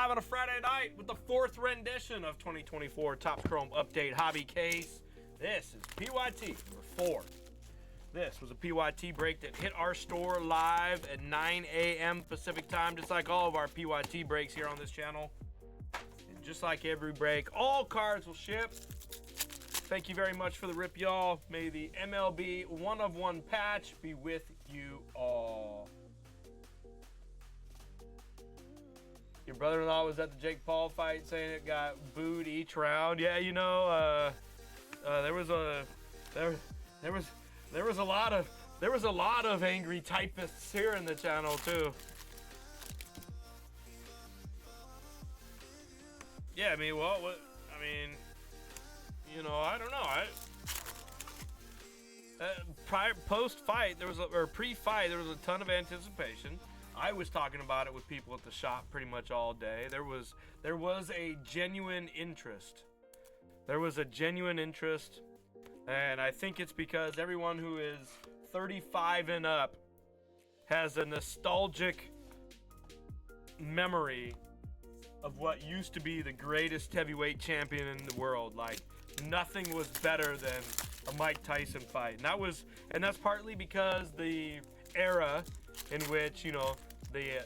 live on a Friday night with the 4th rendition of 2024 Topps Chrome Update Hobby Case. This is PYT number 4. This was a PYT break that hit our store live at 9 a.m. Pacific time, just like all of our PYT breaks here on this channel. And just like every break, all cards will ship. Thank you very much for the rip, y'all. May the MLB 1/1 patch be with you all. Your brother-in-law was at the Jake Paul fight saying it got booed each round. Yeah, you know, there was a lot of angry typists here in the channel too. Yeah, I mean, well, you know, I don't know. Post-fight, or pre-fight, there was a ton of anticipation. I was talking about it with people at the shop pretty much all day. There was a genuine interest. There was a genuine interest, and I think it's because everyone who is 35 and up has a nostalgic memory of what used to be the greatest heavyweight champion in the world. Like, nothing was better than a Mike Tyson fight. And that's partly because the era in which, you know, the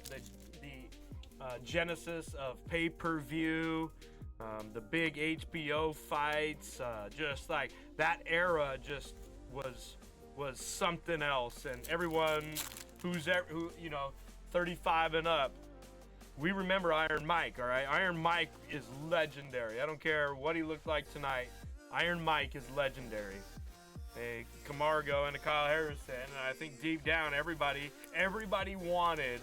genesis of pay-per-view, the big HBO fights, just like that era just was something else. And everyone who, you know, 35 and up, we remember Iron Mike, all right? Iron Mike is legendary. I don't care what he looked like tonight. Iron Mike is legendary. A Camargo and a Kyle Harrison, and I think deep down everybody wanted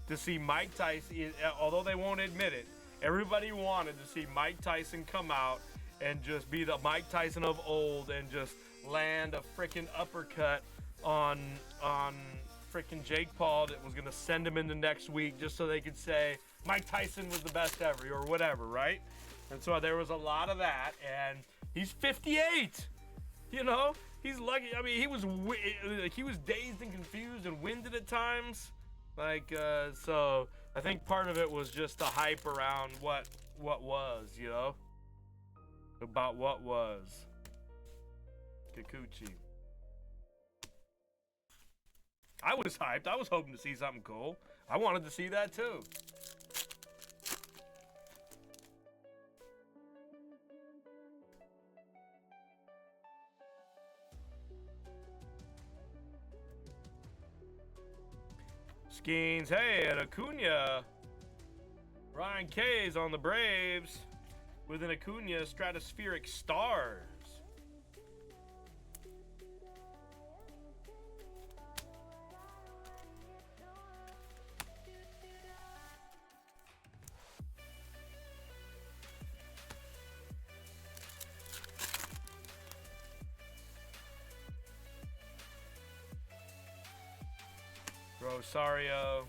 to see Mike Tyson, although they won't admit it, everybody wanted to see Mike Tyson come out and just be the Mike Tyson of old and just land a freaking uppercut on freaking Jake Paul that was gonna send him into next week just so they could say Mike Tyson was the best ever or whatever, right? And so there was a lot of that, and he's 58. You know, he's lucky. I mean, he was dazed and confused and winded at times. Like, so I think part of it was just the hype around what was, you know, about what was. Kikuchi. I was hyped. I was hoping to see something cool. I wanted to see that too. Skeens, hey, and Acuna. Ryan K's on the Braves with an Acuna Stratospheric Stars. Rosario.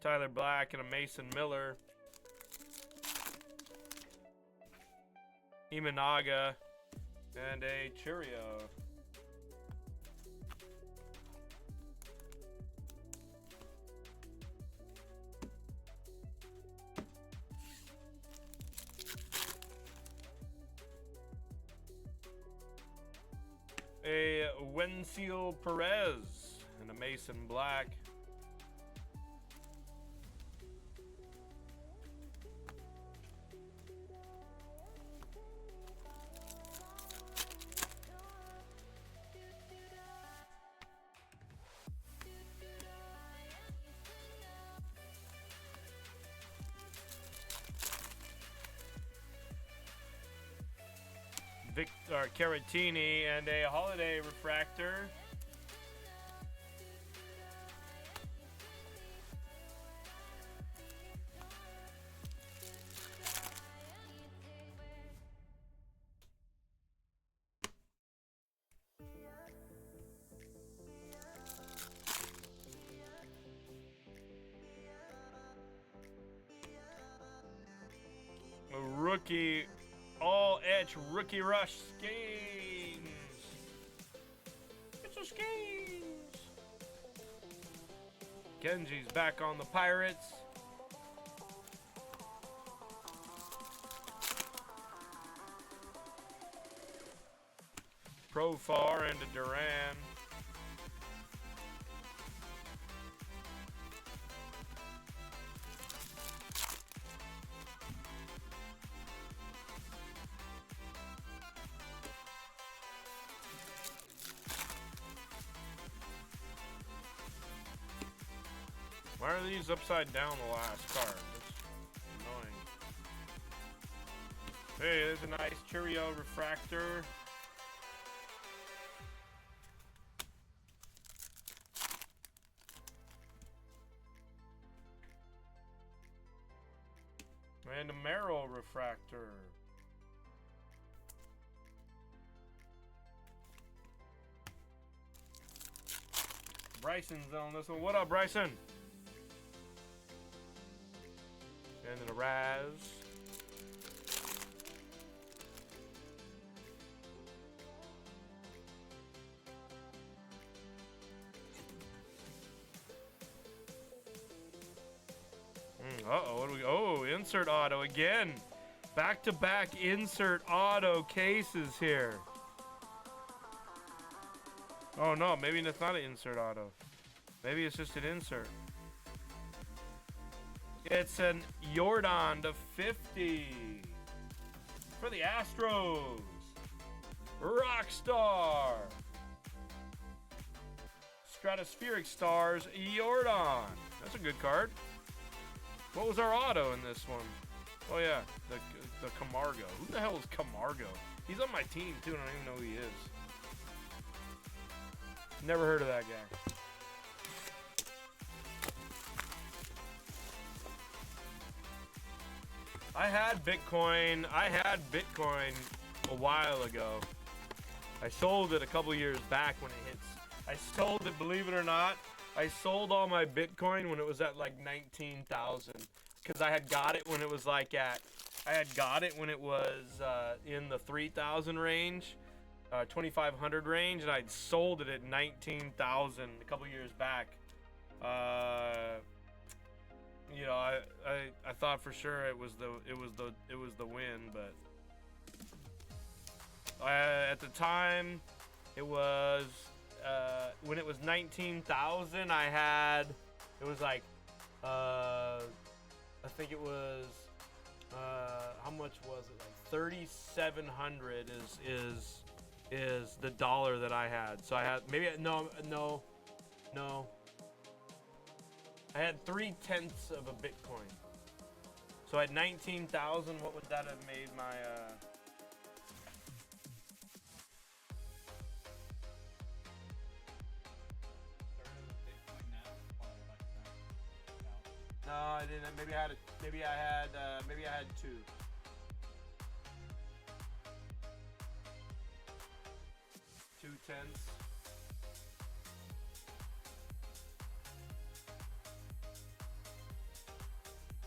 Tyler Black and a Mason Miller. Imanaga and a Churio. A Wenzel Perez and a Mason Black. Victor Caratini and a Holiday Refractor. rookie, all etch rookie rush schemes. It's a schemes. Genji's back on the Pirates. Profar into Duran. Why are these upside down the last card? That's annoying. Hey, there's a nice Cheerio refractor. And a Merrill refractor. Bryson's on this one. What up, Bryson? And then a Raz. Uh-oh, what do we... Oh, insert auto again. Back-to-back insert auto cases here. Oh, no, maybe it's not an insert auto. Maybe it's just an insert. It's an Jordan to 50 for the Astros. Rockstar. Stratospheric Stars, Jordan. That's a good card. What was our auto in this one? Oh yeah, the Camargo. Who the hell is Camargo? He's on my team too, and I don't even know who he is. Never heard of that guy. I had Bitcoin a while ago. I sold it a couple years back when it hits. I sold it, believe it or not. I sold all my Bitcoin when it was at like 19,000, because I had got it when it was like in the 3,000 range, 2,500 range, and I'd sold it at 19,000 a couple years back. You know, I thought for sure it was the win, but at the time it was when it was 19,000, it was like I think it was how much was it, like 3,700 is the dollar that I had. So I had maybe no I had 3/10 of a Bitcoin. So at 19,000, what would that have made my No, I didn't. Maybe I had two. Two tenths.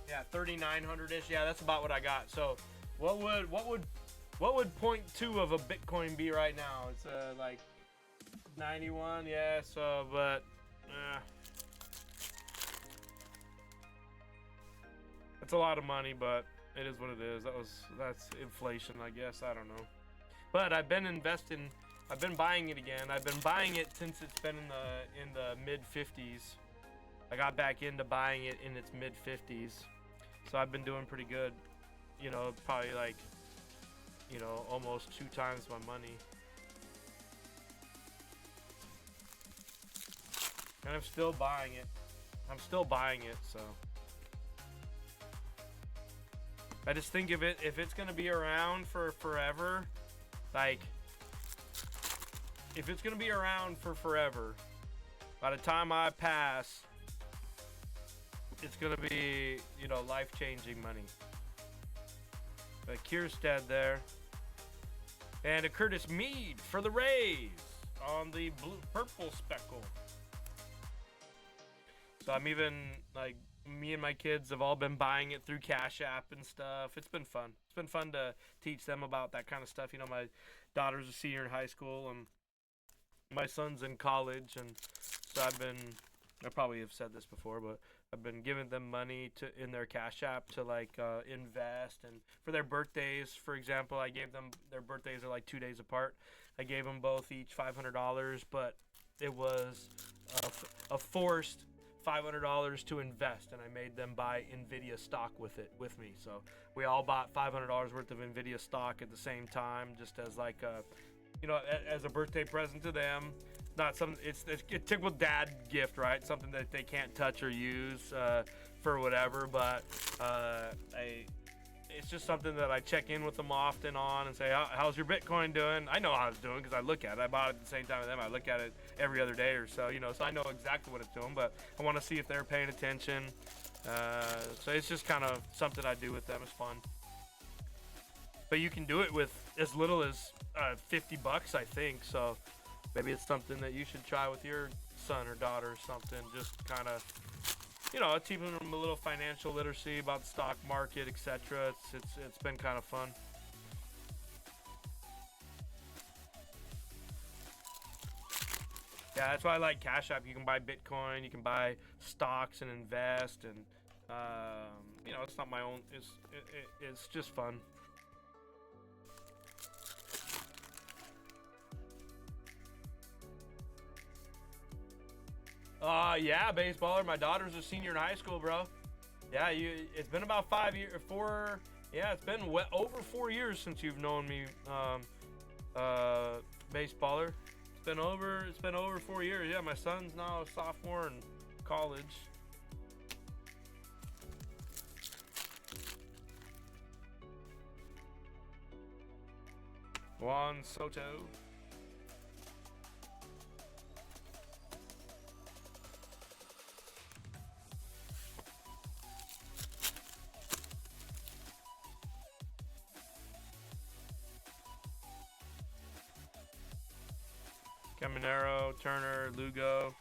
Yeah, 3,900-ish. Yeah, that's about what I got. So, what would 0.2 of a Bitcoin be right now? It's like 91. Yeah. So, but it's a lot of money, but it is what it is. That's inflation, I guess. I don't know. But I've been investing. I've been buying it again. I've been buying it since it's been in the mid 50s. I got back into buying it in its mid 50s. So I've been doing pretty good. You know, probably like, you know, almost 2 times my money. And I'm still buying it. So I just think if it's gonna be around for forever, like if it's gonna be around for forever, by the time I pass, it's gonna be, you know, life-changing money. But Kierstead there, and a Curtis Mead for the Rays on the purple speckle. So I'm even like me and my kids have all been buying it through Cash App and stuff. It's been fun. It's been fun to teach them about that kind of stuff. You know, my daughter's a senior in high school and my son's in college, and so I probably have said this before, but I've been giving them money in their Cash App to like invest, and for their birthdays, for example, I gave them, their birthdays are like 2 days apart. I gave them both each $500, but it was a forced $500 to invest, and I made them buy Nvidia stock with me. So we all bought $500 worth of Nvidia stock at the same time, just as like a, you know, as a birthday present to them. Not something, it's a typical dad gift, right? Something that they can't touch or use for whatever, but it's just something that I check in with them often on and say, how's your Bitcoin doing? I know how it's doing because I look at it. I bought it at the same time as them. I look at it every other day or so, you know, so I know exactly what it's doing, but I want to see if they're paying attention. So it's just kind of something I do with them. It's fun. But you can do it with as little as $50, I think. So maybe it's something that you should try with your son or daughter or something. Just kind of, you know, teaching them a little financial literacy about the stock market, etc. It's been kind of fun. Yeah, that's why I like Cash App. You can buy Bitcoin, you can buy stocks and invest, and you know, it's not my own. It's just fun. Yeah, baseballer. My daughter's a senior in high school, bro. Yeah, it's been about 5 years, yeah, it's been over 4 years since you've known me, baseballer. It's been over 4 years. Yeah, my son's now a sophomore in college. Juan Soto. Caminero, Turner, Lugo.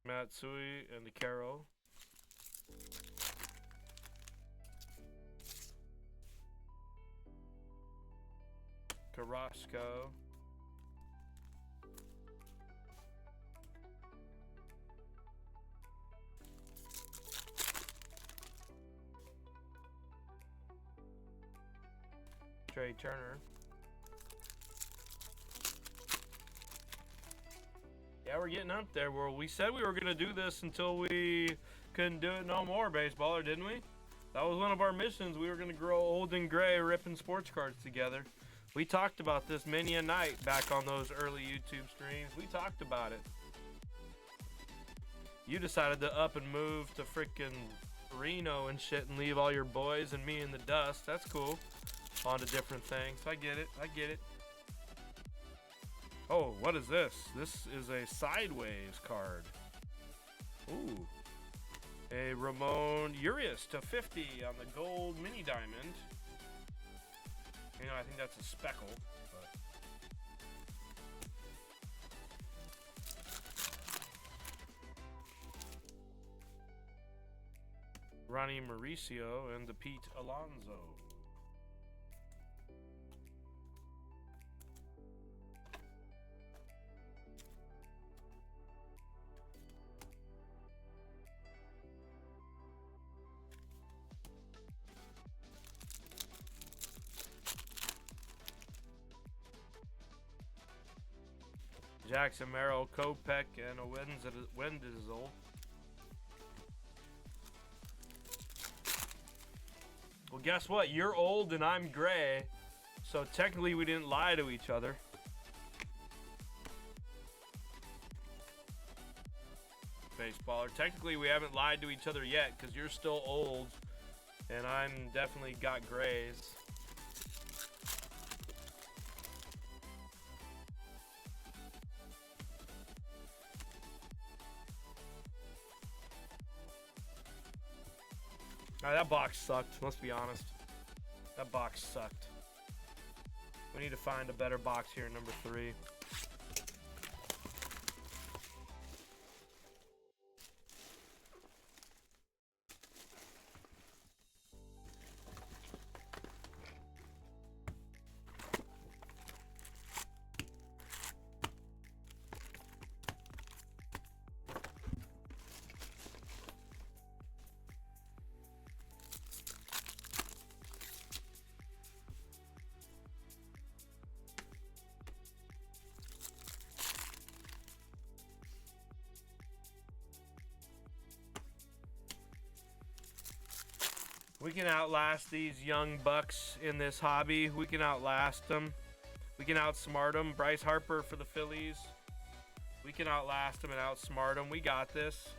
Matsui and the Carroll. Carrasco. Trey Turner. Yeah, we're getting up there. Well, we said we were going to do this until we couldn't do it no more, baseballer, didn't we? That was one of our missions. We were going to grow old and gray ripping sports cards together. We talked about this many a night back on those early YouTube streams. We talked about it. You decided to up and move to freaking Reno and shit and leave all your boys and me in the dust. That's cool. On to different things. I get it. I get it. Oh, what is this? This is a sideways card. Ooh. A Ramon Urias to 50 on the gold mini diamond. You know, I think that's a speckle. But Ronnie Mauricio and the Pete Alonso. Jackson Merrill, Kopech, and a Wendizel. Well, guess what? You're old and I'm gray, so technically we didn't lie to each other. Baseballer. Technically we haven't lied to each other yet because you're still old and I'm definitely got grays. That box sucked. Let's be honest. That box sucked. We need to find a better box here, number 3. We can outlast these young bucks in this hobby. We can outlast them. We can outsmart them. Bryce Harper for the Phillies. We can outlast them and outsmart them. We got this.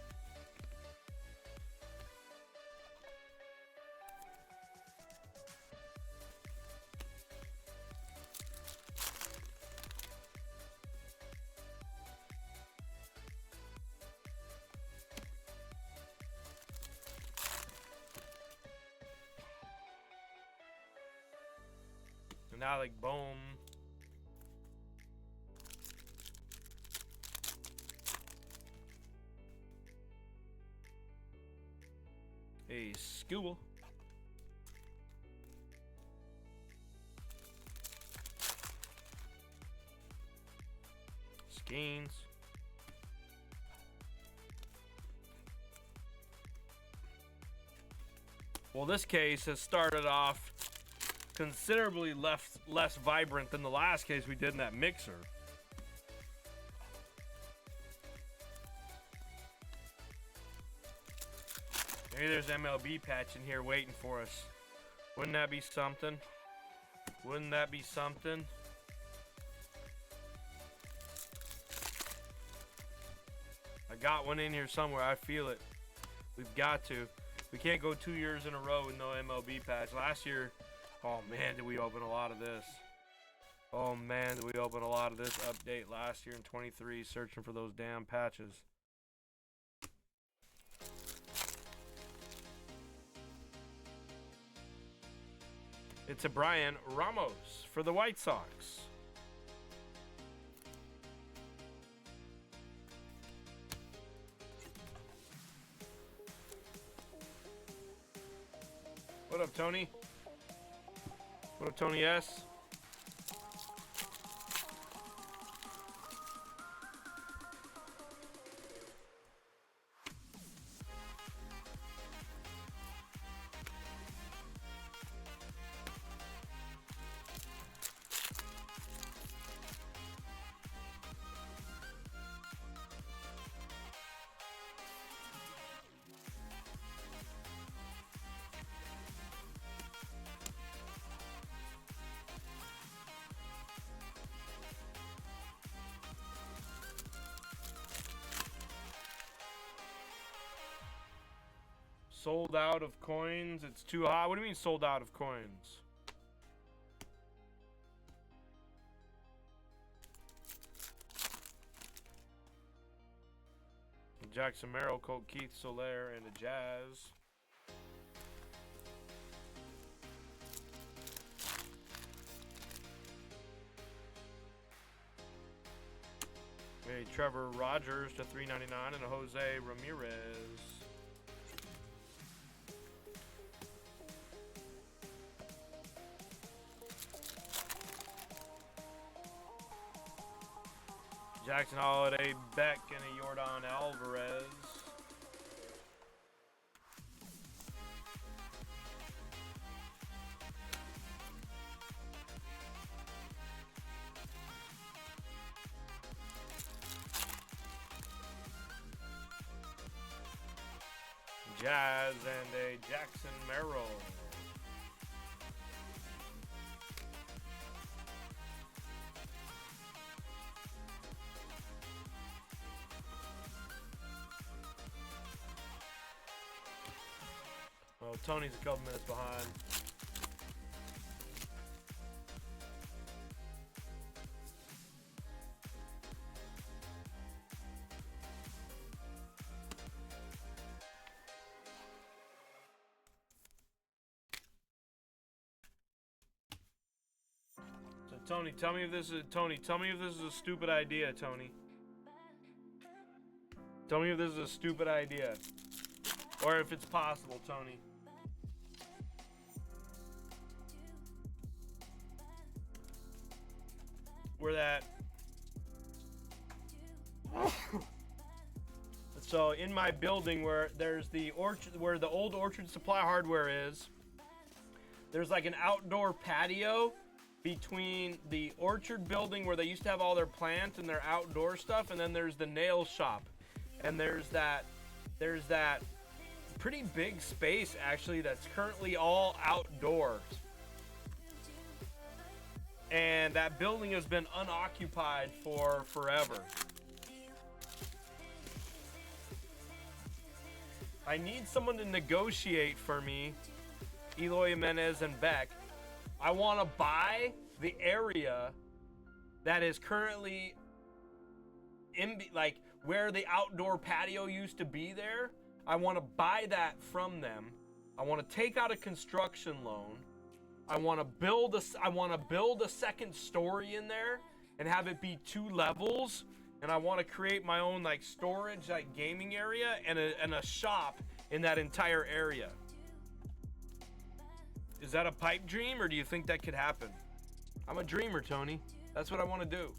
Now, like, boom. A school. Skeens. Well, this case has started off considerably less vibrant than the last case we did in that mixer. Maybe there's MLB patch in here waiting for us. Wouldn't that be something? Wouldn't that be something? I got one in here somewhere. I feel it. We've got to. We can't go 2 years in a row with no MLB patch. Last year, oh man, did we open a lot of this. Oh man, did we open a lot of this update last year in 23, searching for those damn patches. It's a Brian Ramos for the White Sox. What up, Tony? What up, Tony S? Sold out of coins. It's too hot. What do you mean sold out of coins? Jackson Merrill, Colt Keith, Soler, and a Jazz. A Trevor Rogers to $3.99 and a Jose Ramirez. Jackson Holiday, Beck, and a Yordan Alvarez. Jazz and a Jackson Merrill. Well, Tony's a couple minutes behind. Tony, tell me if this is Tell me if this is a stupid idea, Tony. Tell me if this is a stupid idea, or if it's possible, Tony. Where that. So in my building where there's the orchard, where the old Orchard Supply Hardware is, there's like an outdoor patio between the orchard building where they used to have all their plants and their outdoor stuff, and then there's the nail shop, and there's that pretty big space actually that's currently all outdoors, and that building has been unoccupied for forever. I need someone to negotiate for me, Eloy Jimenez and Beck. I want to buy the area that is currently in, like where the outdoor patio used to be there. I want to buy that from them. I want to take out a construction loan. I want to build a second story in there and have it be 2 levels. And I want to create my own like storage, like gaming area and a shop in that entire area. Is that a pipe dream, or do you think that could happen? I'm a dreamer, Tony. That's what I want to do.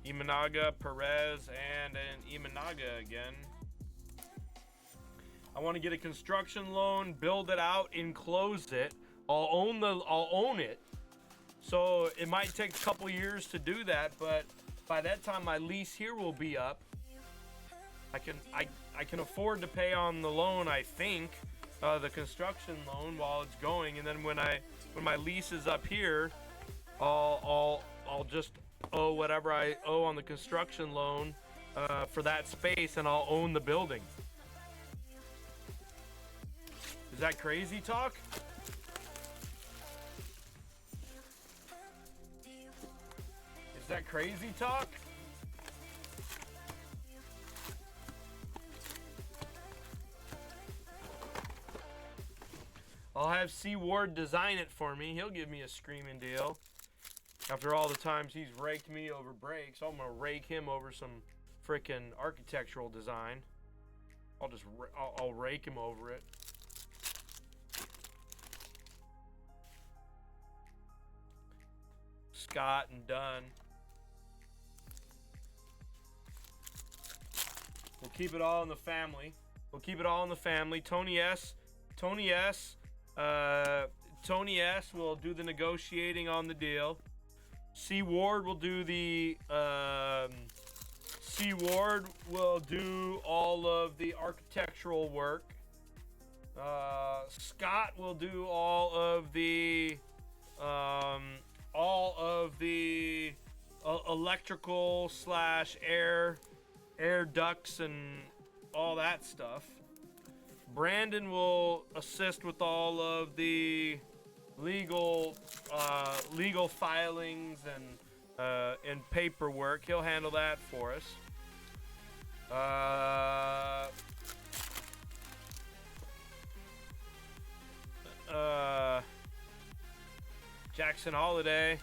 Imanaga, Perez, and an Imanaga again. I want to get a construction loan, build it out, enclose it. I'll own it. So it might take a couple years to do that, but by that time my lease here will be up. I can afford to pay on the loan, I think, the construction loan while it's going, and then when my lease is up here, I'll just owe whatever I owe on the construction loan for that space, and I'll own the building. Is that crazy talk? Is that crazy talk? I'll have C. Ward design it for me. He'll give me a screaming deal. After all the times he's raked me over breaks, I'm gonna rake him over some frickin' architectural design. I'll rake him over it. Scott and Dunn. We'll keep it all in the family. We'll keep it all in the family. Tony S. Tony S will do the negotiating on the deal. C. Ward will do the C. Ward will do all of the architectural work. Scott will do all of the electrical / air ducts and all that stuff. Brandon will assist with all of the legal filings and paperwork. He'll handle that for us. Jackson Holiday.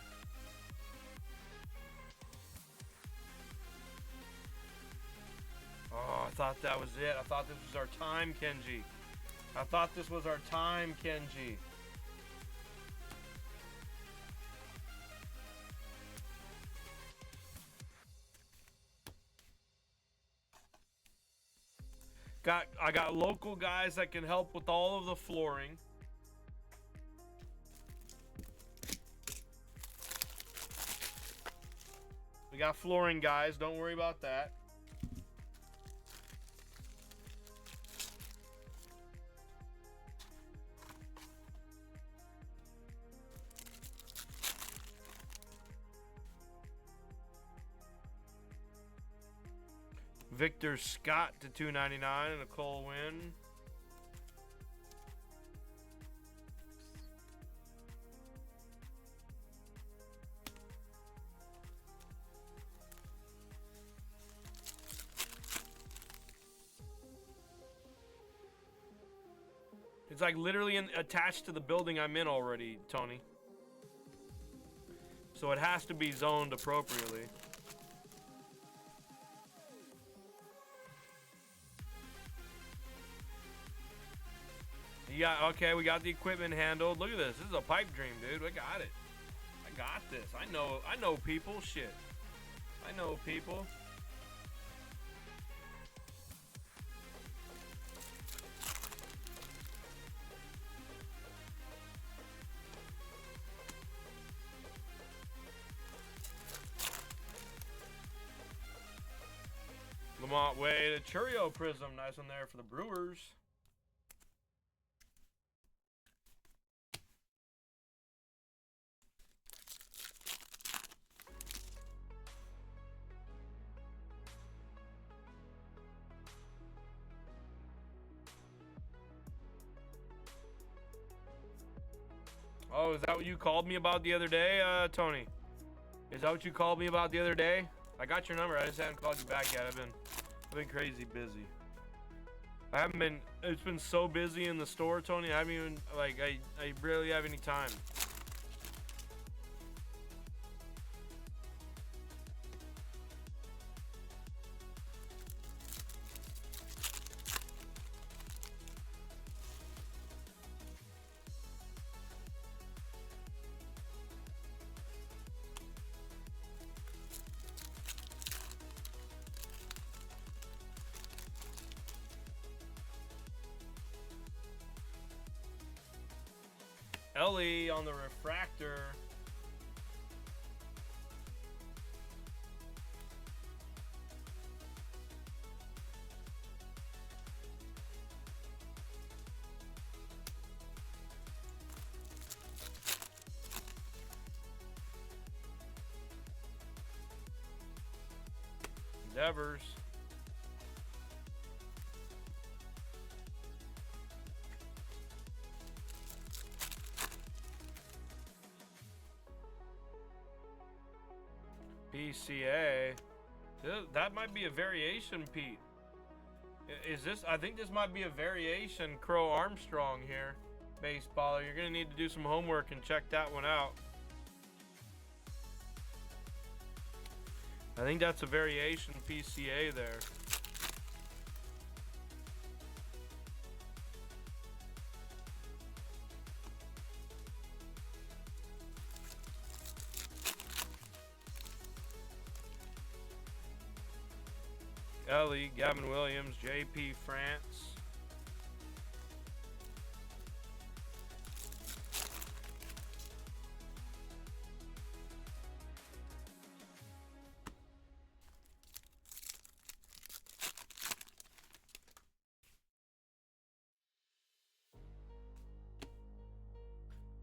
Oh, I thought that was it. I thought this was our time, Kenji. I thought this was our time, Kenji. I got local guys that can help with all of the flooring. We got flooring guys, don't worry about that. Victor Scott to 299 and a Cole win. It's like literally attached to the building I'm in already, Tony. So it has to be zoned appropriately. Okay, we got the equipment handled. Look at this. This is a pipe dream, dude. I got it. I got this. I know people. Shit. I know people. Lamont Way to Churio Prism. Nice one there for the Brewers. Oh, is that what you called me about the other day, Tony? Is that what you called me about the other day? I got your number. I just haven't called you back yet. I've been crazy busy. I haven't been. It's been so busy in the store, Tony. I haven't even like. I barely have any time. Ellie on the refractor. Devers. PCA. That might be a variation, Pete. Is this? I think this might be a variation Crow Armstrong here. Baseballer. You're going to need to do some homework and check that one out. I think that's a variation PCA there. Ellie, Gavin Williams, JP France.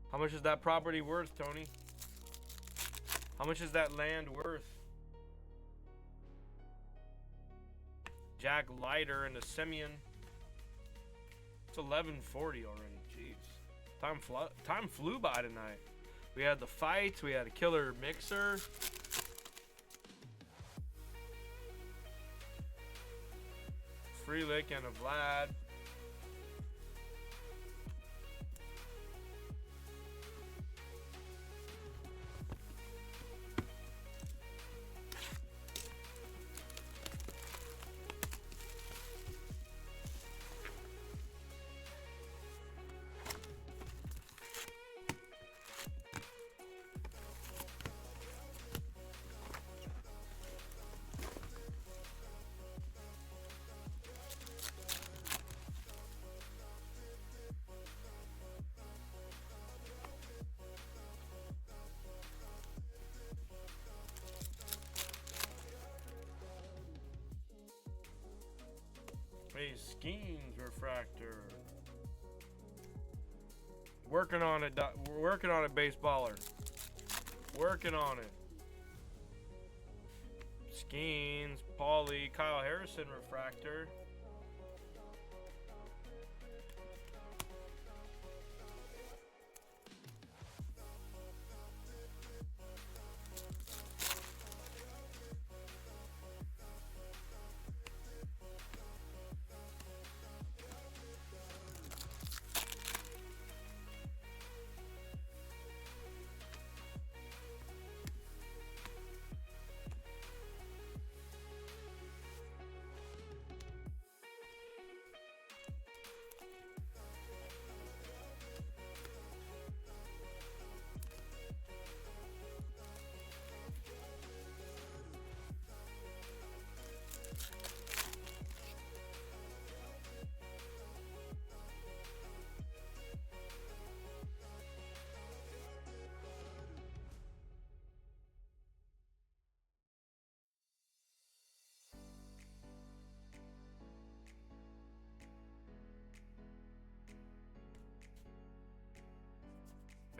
How much is that property worth, Tony? How much is that land worth? Jack Leiter and a Semyon. It's 11:40 already. Jeez. Time flew by tonight. We had the fights. We had a killer mixer. Freelick and a Vlad. Hey, Skeens refractor. Working on it. We're working on it, baseballer. Working on it. Skeens, Paulie, Kyle Harrison refractor.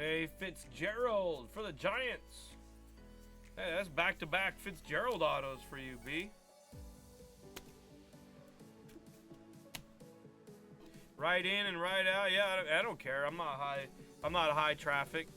Hey, Fitzgerald for the Giants. Hey, that's back-to-back Fitzgerald autos for you, B. Right in and right out. Yeah, I don't care. I'm not high traffic.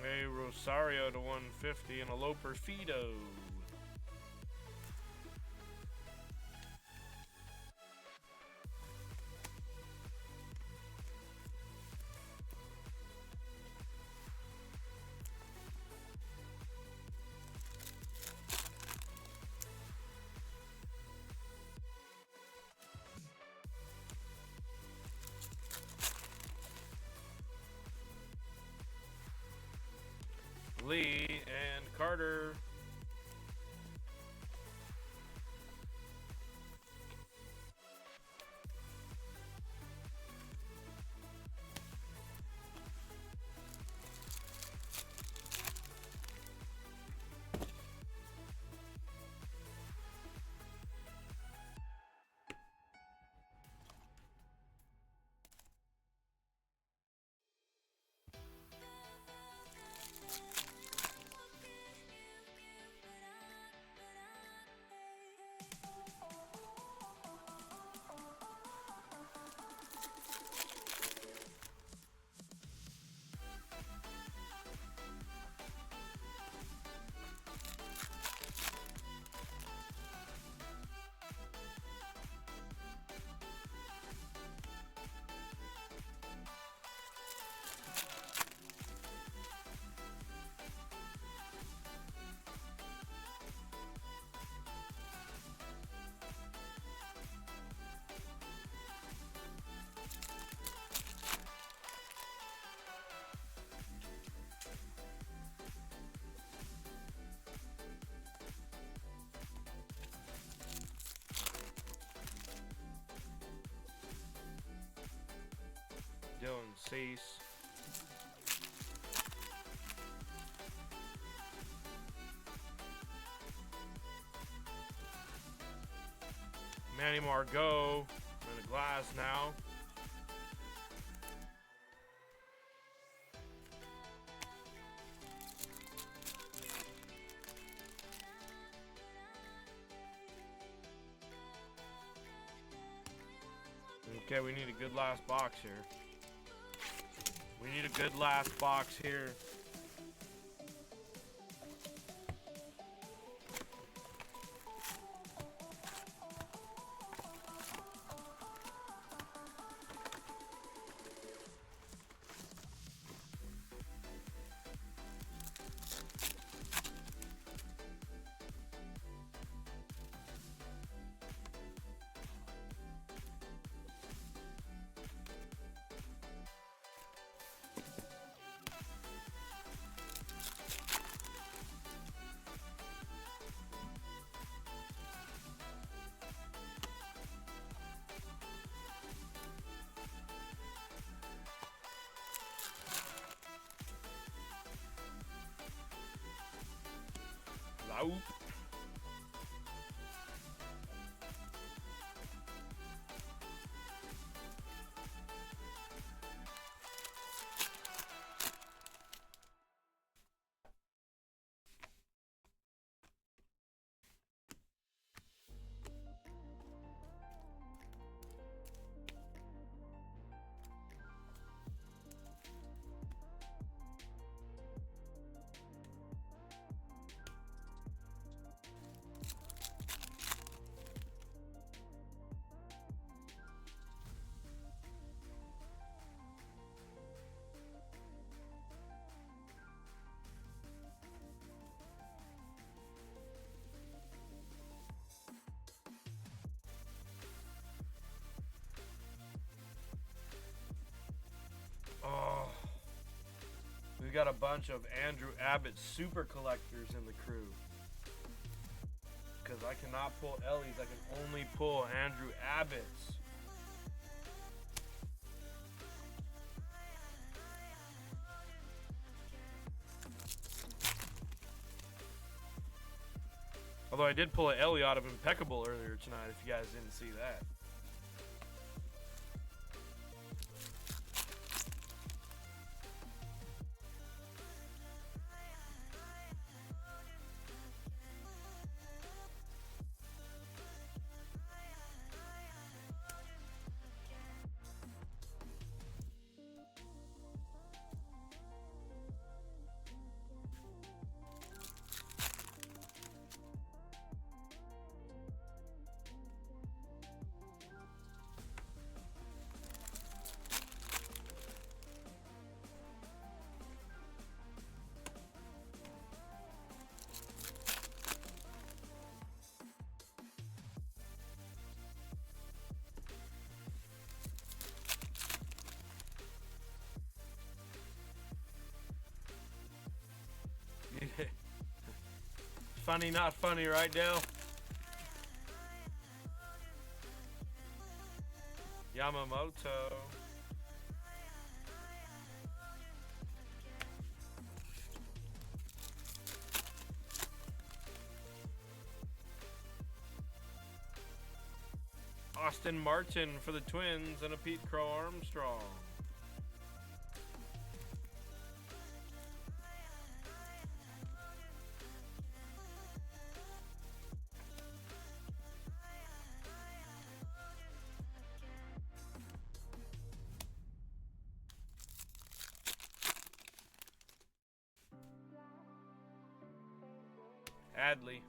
Hey, Rosario to 150 and a low Perfido. Lee and Carter. Dylan Cease. Manny Margot in the glass now. Okay, we need a good last box here. We need a good last box here. Nope. Oh, we got a bunch of Andrew Abbott super collectors in the crew. Because I cannot pull Ellie's, I can only pull Andrew Abbott's. Although I did pull an Ellie out of Impeccable earlier tonight, if you guys didn't see that. Funny, not funny, right, Dale? Yamamoto. Austin Martin for the Twins and a Pete Crow Armstrong. Adley.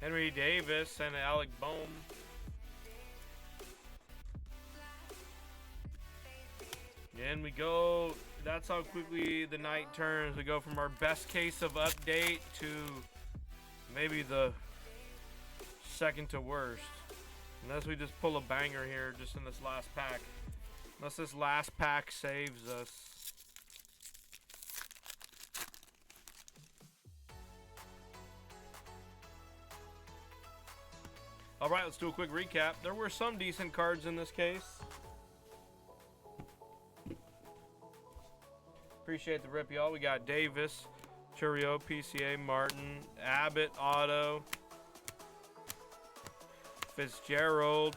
Henry Davis and Alec Bohm. And we go, that's how quickly the night turns. We go from our best case of update to maybe the second to worst. Unless we just pull a banger here just in this last pack. Unless this last pack saves us. Alright, let's do a quick recap. There were some decent cards in this case. Appreciate the rip, y'all. We got Davis, Churio, PCA, Martin, Abbott, Auto, Fitzgerald,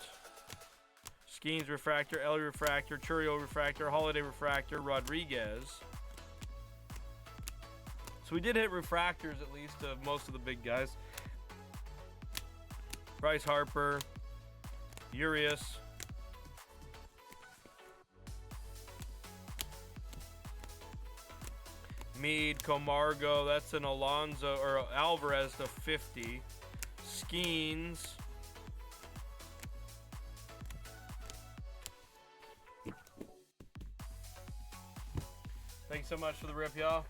Skeens Refractor, Ellie Refractor, Churio Refractor, Holiday Refractor, Rodriguez. So we did hit refractors at least of most of the big guys. Bryce Harper, Urias, Meade, Comargo, that's an Alonzo or Alvarez to 50. Skeens. Thanks so much for the rip, y'all.